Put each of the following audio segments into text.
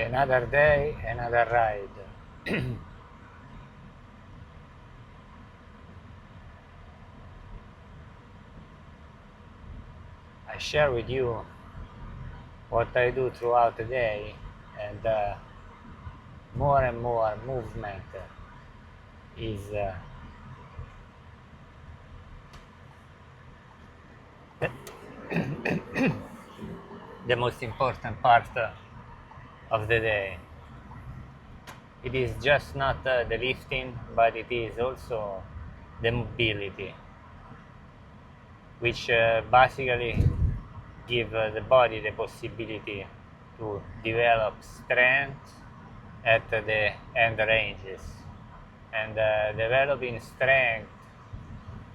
Another day, another ride. I share with you what I do throughout the day, and more and more movement is the most important part of the day. It is just not the lifting, but it is also the mobility, which basically give the body the possibility to develop strength at the end ranges. And developing strength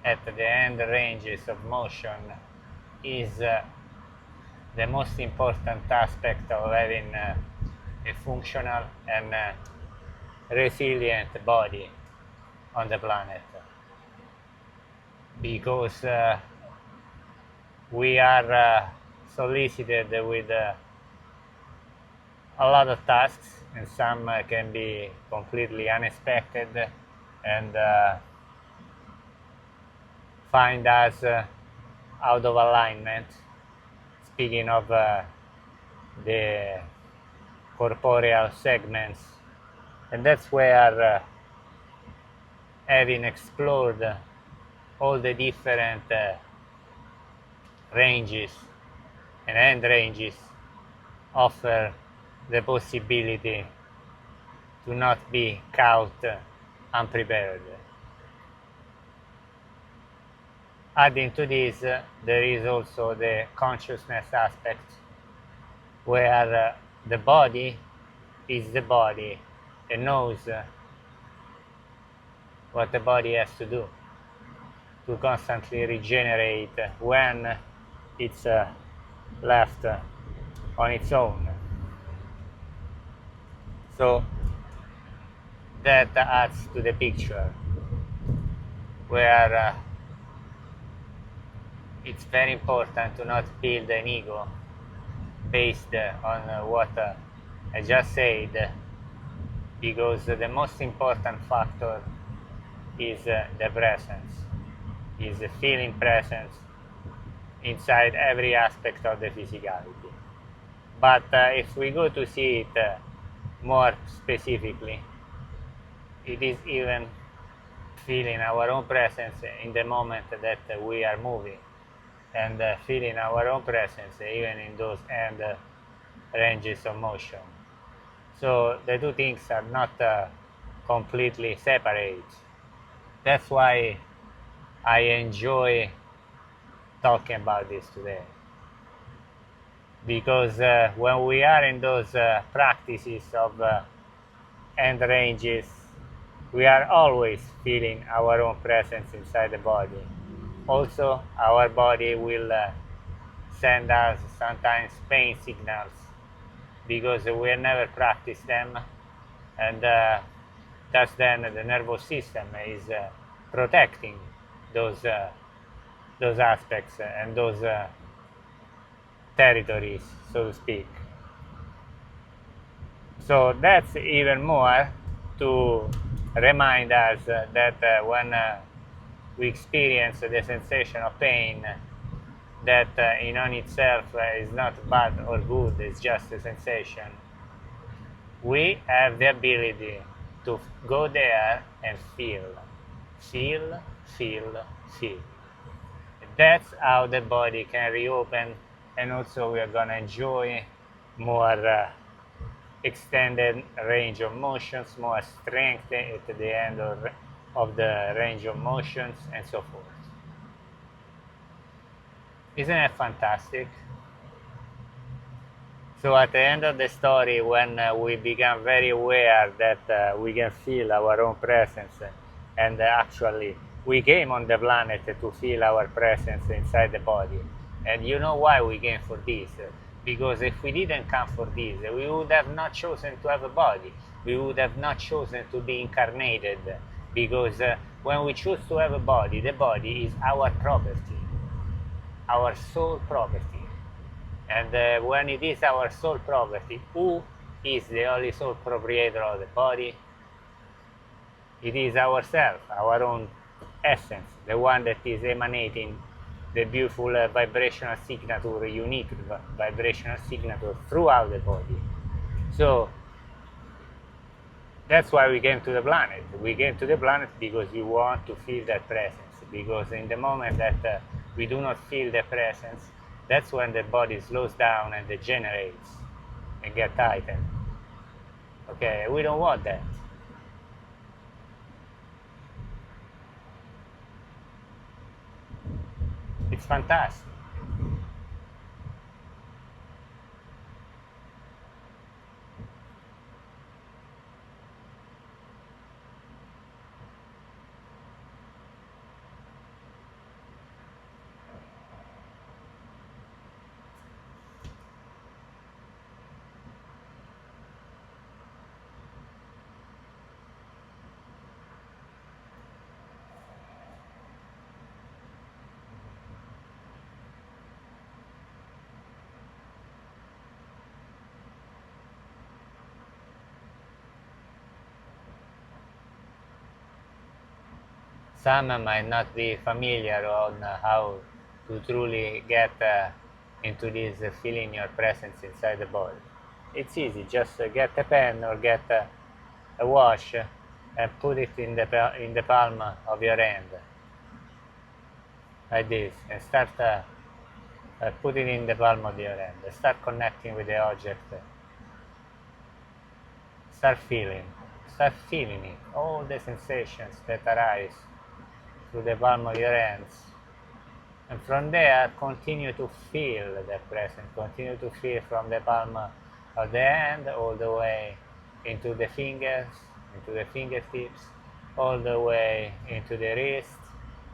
at the end ranges of motion is the most important aspect of having a functional and resilient body on the planet, because we are solicited with a lot of tasks, and some can be completely unexpected and find us out of alignment. Speaking of the corporeal segments, and that's where having explored all the different ranges and end ranges offer the possibility to not be caught unprepared. Adding to this, there is also the consciousness aspect, where the body is the body and knows what the body has to do to constantly regenerate when it's left on its own. So that adds to the picture, where it's very important to not build an ego based on what I just said, because the most important factor is the presence, is feeling presence inside every aspect of the physicality. But if we go to see it more specifically, it is even feeling our own presence in the moment that we are moving, and feeling our own presence even in those end ranges of motion. So the two things are not completely separate. That's why I enjoy talking about this today, because when we are in those practices of end ranges, we are always feeling our own presence inside the body. Also, our body will send us sometimes pain signals, because we have never practiced them, and thus then the nervous system is protecting those aspects and those territories, so to speak. So that's even more to remind us that when we experience the sensation of pain, that in on itself is not bad or good, it's just a sensation. We have the ability to go there and feel. That's how the body can reopen, and also we are gonna enjoy more extended range of motions, more strength at the end of the range of motions, and so forth. Isn't it fantastic? So at the end of the story, when we become very aware that we can feel our own presence, and actually we came on the planet to feel our presence inside the body. And you know why we came for this? Because if we didn't come for this, we would have not chosen to have a body. We would have not chosen to be incarnated, because when we choose to have a body, the body is our property, our sole property. And when it is our sole property, who is the only sole proprietor of the body. It is ourself, our own essence, the one that is emanating the beautiful vibrational signature, unique vibrational signature throughout the body. So that's why we came to the planet. We came to the planet because we want to feel that presence. Because in the moment that we do not feel the presence, that's when the body slows down and degenerates and get tightened. Okay, we don't want that. It's fantastic. Some might not be familiar on how to truly get into this feeling your presence inside the body. It's easy, just get a pen or get a wash and put it in the palm of your hand, like this, and start put it in the palm of your hand. Start connecting with the object. Start feeling it, all the sensations that arise through the palm of your hands. And from there, continue to feel the presence. Continue to feel from the palm of the hand all the way into the fingers, into the fingertips, all the way into the wrist,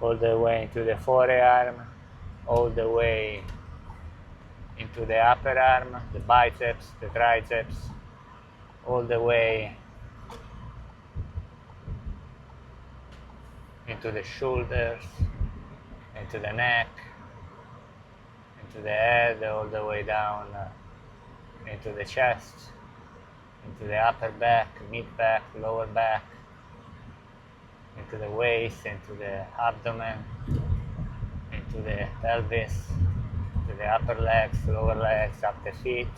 all the way into the forearm, all the way into the upper arm, the biceps, the triceps, all the way into the shoulders, into the neck, into the head, all the way down into the chest, into the upper back, mid back, lower back, into the waist, into the abdomen, into the pelvis, into the upper legs, lower legs, up the feet.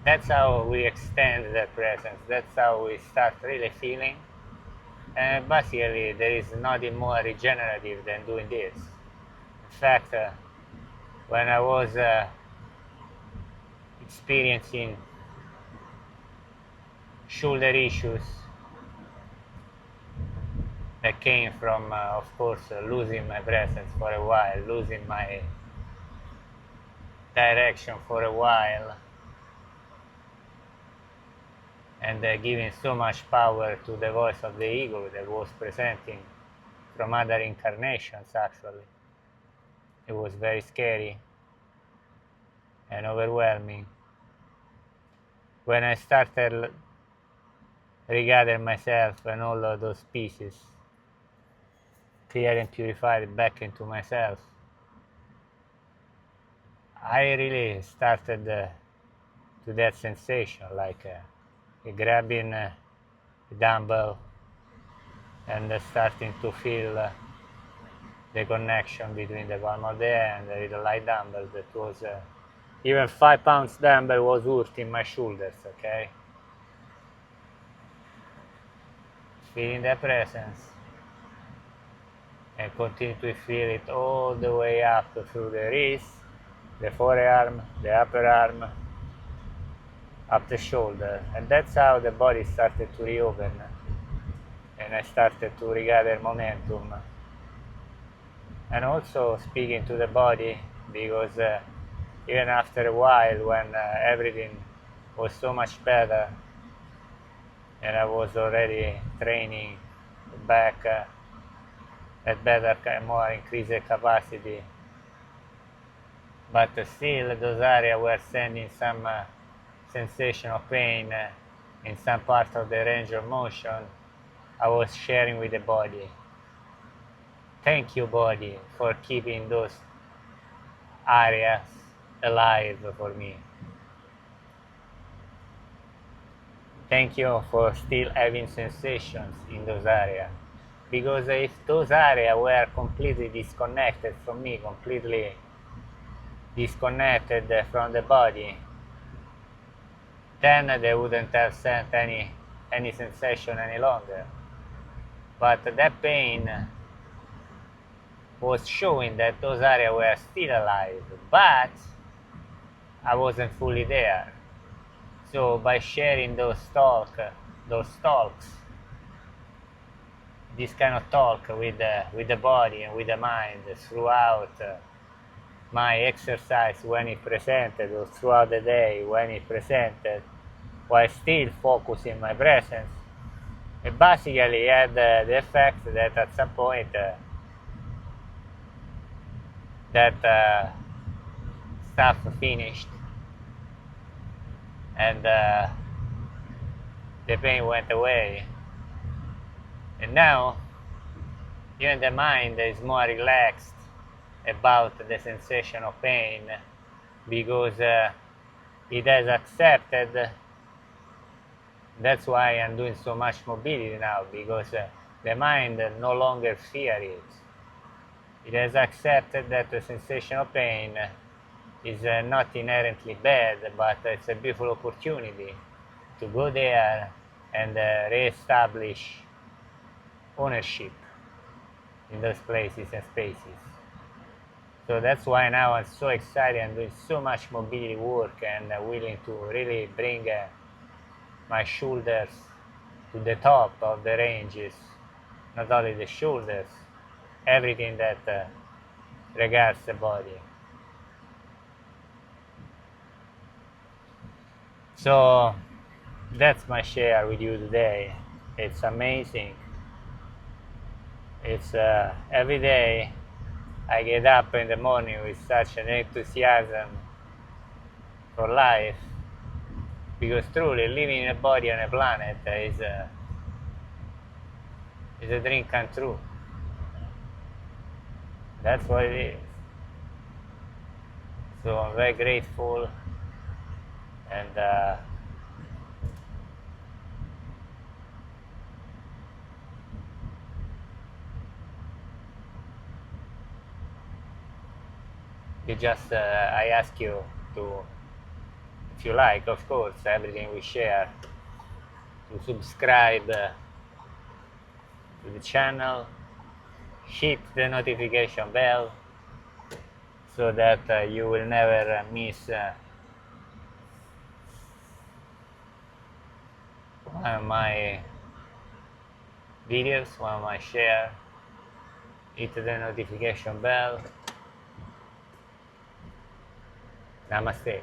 That's how we extend the presence. That's how we start really feeling. And basically, there is nothing more regenerative than doing this. In fact, when I was experiencing shoulder issues that came from, of course, losing my presence for a while, losing my direction for a while, and giving so much power to the voice of the ego that was presenting from other incarnations, actually. It was very scary and overwhelming. When I started regather myself and all of those pieces, clear and purified back into myself, I really started to that sensation, like grabbing a dumbbell and starting to feel the connection between the palm of the hand with the light dumbbell. That was even 5 pounds dumbbell was hurting my shoulders. Okay, feeling the presence and continue to feel it all the way up through the wrist, the forearm, the upper arm, up the shoulder, and that's how the body started to reopen, and I started to regather momentum. And also speaking to the body, because even after a while, when everything was so much better, and I was already training back at better, more increased capacity, but still those areas were sending some sensation of pain in some part of the range of motion. I was sharing with the body. Thank you, body, for keeping those areas alive for me. thank you for still having sensations in those areas. Because if those areas were completely disconnected from me, completely disconnected from the body, then they wouldn't have sent any sensation any longer. But that pain was showing that those areas were still alive, but I wasn't fully there. So by sharing those talks, this kind of talk with the body and with the mind throughout my exercise when it presented, or throughout the day when it presented, while still focusing my presence, it basically had the effect that at some point that stuff finished and the pain went away. And now even the mind is more relaxed about the sensation of pain, because it has accepted. That's why I'm doing so much mobility now, because the mind no longer fears it. It has accepted that the sensation of pain is not inherently bad, but it's a beautiful opportunity to go there and re-establish ownership in those places and spaces. So that's why now I'm so excited. I'm doing so much mobility work and willing to really bring my shoulders to the top of the ranges. Not only the shoulders, everything that regards the body. So that's my share with you today. It's amazing. It's every day I get up in the morning with such an enthusiasm for life, because truly living in a body on a planet is a dream come true. That's what it is. So I'm very grateful, and you just I ask you to, if you like, of course, everything we share, to subscribe to the channel, hit the notification bell, so that you will never miss one of my videos, one of my share. Hit the notification bell. Namaste.